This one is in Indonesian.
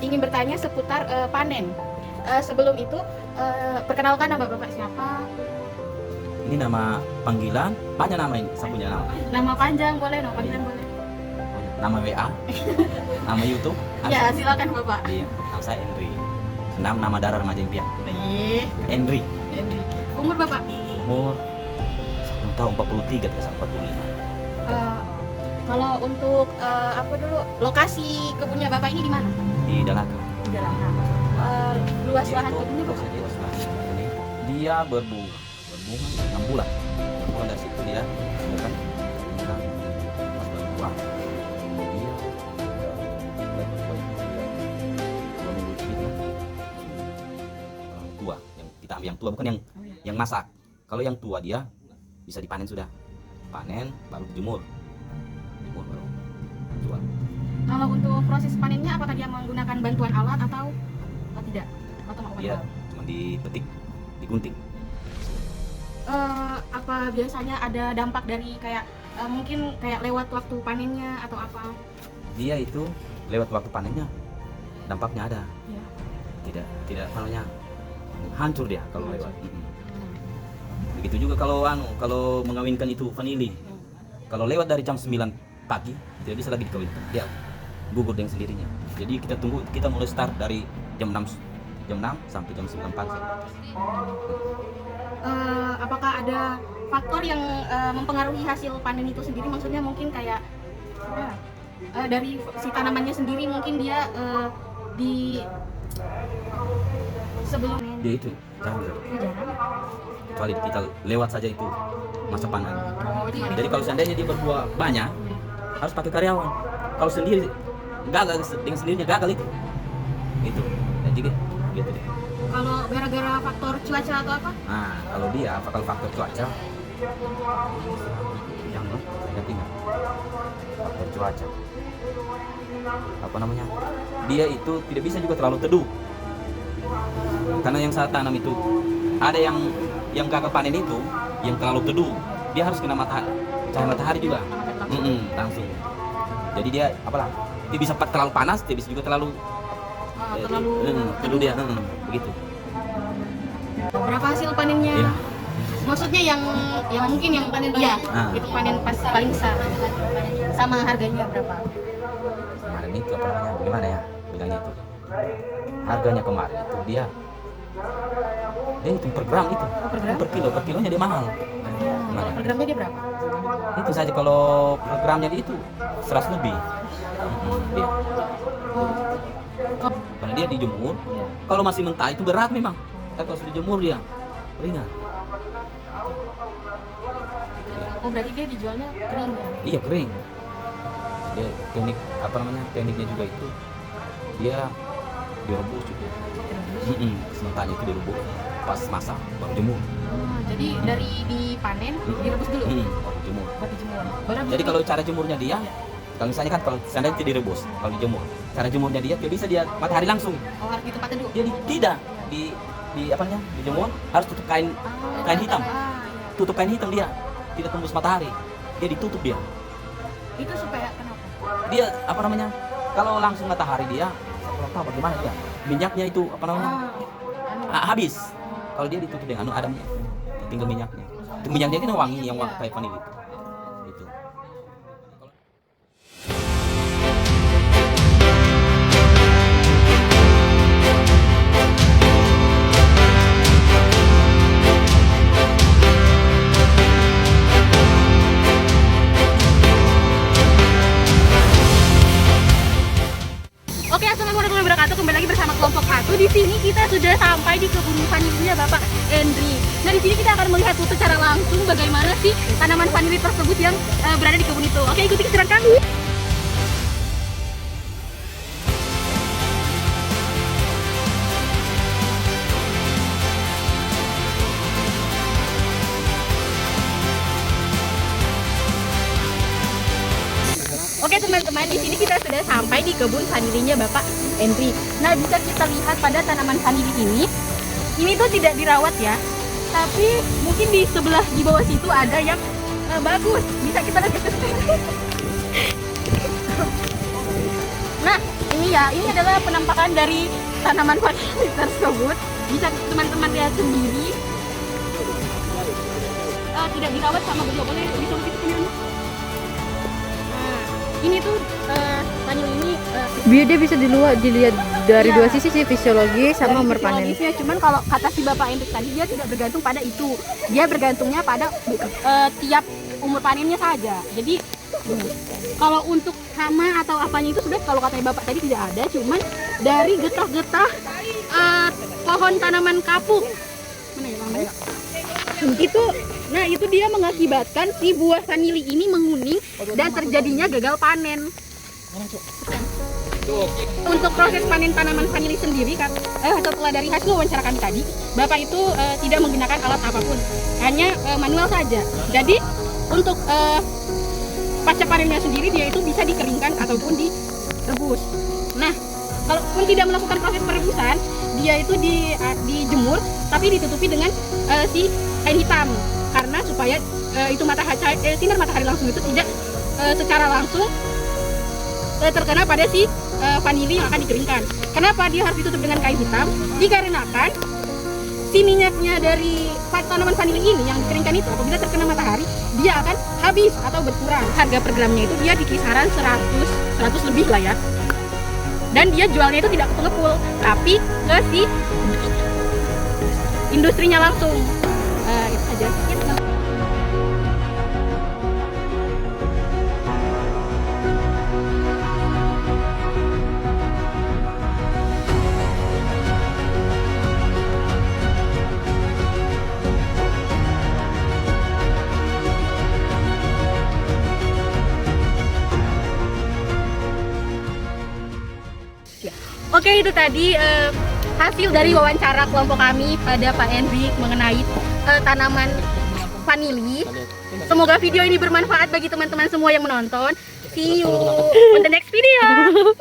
ingin bertanya seputar panen. Sebelum itu, perkenalkan nama Bapak siapa? Ini nama panggilan, banyak nama ini, saya punya nama. Nama panjang boleh, nama panggilan boleh. Nama WA, nama YouTube. Ya, silakan Bapak. Iya, nama saya Henry. Nama darah remaja impian. Nih, Henry. Henry. Umur Bapak? Umur 1 tahun 43 sampai 45. Kalau untuk apa dulu lokasi kebunnya Bapak ini di mana? Di Dalaka. Di Dalaka. Luas lahan Itu kebunnya Bapak? luas lahan. Ini dia berbunga 6 bulan. 6 bulan dari situ dia kan pas berbuah. Dia tua, yang kita ambil yang tua bukan yang masak. Kalau yang tua dia bisa dipanen sudah. Panen baru dijemur. Jemur baru jual. Kalau untuk proses panennya apakah dia menggunakan bantuan alat atau tidak? Atau Dia cuma dipetik, digunting. Apa biasanya ada dampak dari kayak mungkin kayak lewat waktu panennya atau apa? Dia itu lewat waktu panennya dampaknya ada. Ya. Tidak namanya hancur dia kalau lewat. Begitu juga kalau mengawinkan itu vanili. Kalau lewat dari jam 9 pagi tidak bisa lagi dikawinkan. Dia gugur dengan sendirinya. Jadi kita mulai start dari jam 6 sampai jam 9 pagi. Apakah ada faktor yang mempengaruhi hasil panen itu sendiri? Maksudnya mungkin kayak dari si tanamannya sendiri mungkin dia di sebelum Dia itu jarang. Kecuali kita lewat saja itu masa panen. Jadi kalau seandainya dia berbuah banyak harus pakai karyawan. Kalau sendiri gagal dengan sendirinya gagal itu. Itu. Jadi gitu deh. Kalau gara-gara faktor cuaca atau apa? Nah, kalau dia faktor cuaca yang saya tinggal faktor cuaca apa namanya, dia itu tidak bisa juga terlalu teduh karena yang saya tanam itu ada yang gagal panen itu yang terlalu teduh, dia harus kena cahaya matahari juga. Langsung jadi dia apalah, dia bisa terlalu panas, dia bisa juga terlalu teduh dia, begitu. Berapa hasil panennya? Ya. Maksudnya yang mungkin yang panen dia itu panen pas paling besar. Sama harganya berapa? Kemarin itu apa namanya, gimana ya bilangnya itu, harganya kemarin itu dia itu per gram itu, per kilonya dia mahal. Kalau per gramnya dia berapa? Itu saja kalau per gramnya dia itu 100 lebih. Dia. Karena dia dijemur, kalau masih mentah itu berat memang. Tapi kalau sudah dijemur dia ringan. Oh berarti dia dijualnya kering ya? Iya kering. Dia tekniknya juga itu dia direbus juga. Sementara itu direbus, pas masak baru jemur. Jadi dari dipanen direbus dulu? Baru jemur. Baru dijemur. Jadi kalau cara jemurnya dia, kalau misalnya kan kalau seandainya tidak direbus, kalau dijemur, cara jemurnya dia bisa dia matahari langsung. Oh harus di tempat teduh? Dia tidak di apa namanya, dijemur harus tutup kain hitam. Tutup kain hitam dia, tidak tembus matahari. Dia ditutup dia. Itu supaya kenapa? Dia apa namanya? Kalau langsung matahari dia, saya tahu bagaimana dia. Minyaknya itu apa namanya? Habis. Kalau dia ditutup dengan ada minyak, tinggal minyaknya. Itu minyaknya kan wangi, yang wangi kayak vanili itu. Itu. Oke, assalamualaikum warahmatullahi wabarakatuh. Kembali lagi bersama kelompok 1. Di sini kita sudah sampai di kebun vanilinya Bapak Henry. Nah, di sini kita akan melihat secara langsung bagaimana sih tanaman vanili tersebut yang berada di kebun itu. Oke, ikuti keseruan kami. Oke teman-teman, di sini kita sudah sampai di kebun vanilinya Bapak Henry. Nah, bisa kita lihat pada tanaman vanili ini tuh tidak dirawat ya. Tapi mungkin di sebelah di bawah situ ada yang bagus. Bisa kita lihat ke sini. Nah, ini adalah penampakan dari tanaman vanili tersebut. Bisa teman-teman lihat sendiri. Tidak dirawat sama beliau, boleh bisa begitu sendiri. Nah, ini tuh vanili ini Dia bisa dilihat dari Iya. dua sisi sih, fisiologi sama dari umur panen. fisiologisnya. Cuman kalau kata si Bapak Endrik tadi, dia tidak bergantung pada itu. Dia bergantungnya pada tiap umur panennya saja. Jadi kalau untuk hama atau apanya itu sudah, kalau katanya Bapak tadi tidak ada, cuman dari getah-getah pohon tanaman kapuk. Mana ya namanya? Itu, nah itu dia mengakibatkan si buah vanili ini menguning dan terjadinya gagal panen. Untuk proses panen tanaman vanili sendiri, setelah dari hasil wawancara kami tadi, Bapak itu tidak menggunakan alat apapun, hanya manual saja. Jadi untuk pasca panennya sendiri, dia itu bisa dikeringkan ataupun direbus. Nah, kalaupun tidak melakukan proses perebusan, dia itu dijemur tapi ditutupi dengan si kain hitam, karena supaya itu sinar matahari langsung itu tidak secara langsung terkena pada si vanili yang akan dikeringkan. Kenapa dia harus ditutup dengan kain hitam? Dikarenakan si minyaknya dari tanaman vanili ini yang dikeringkan itu apabila terkena matahari, dia akan habis atau berkurang. Harga per gramnya itu dia di kisaran 100 lebih lah ya. Dan dia jualnya itu tidak ke pengepul, tapi ke si industrinya langsung. Itu saja. Oke, itu tadi hasil dari wawancara kelompok kami pada Pak Endrik mengenai tanaman vanili. Semoga video ini bermanfaat bagi teman-teman semua yang menonton. See you on the next video.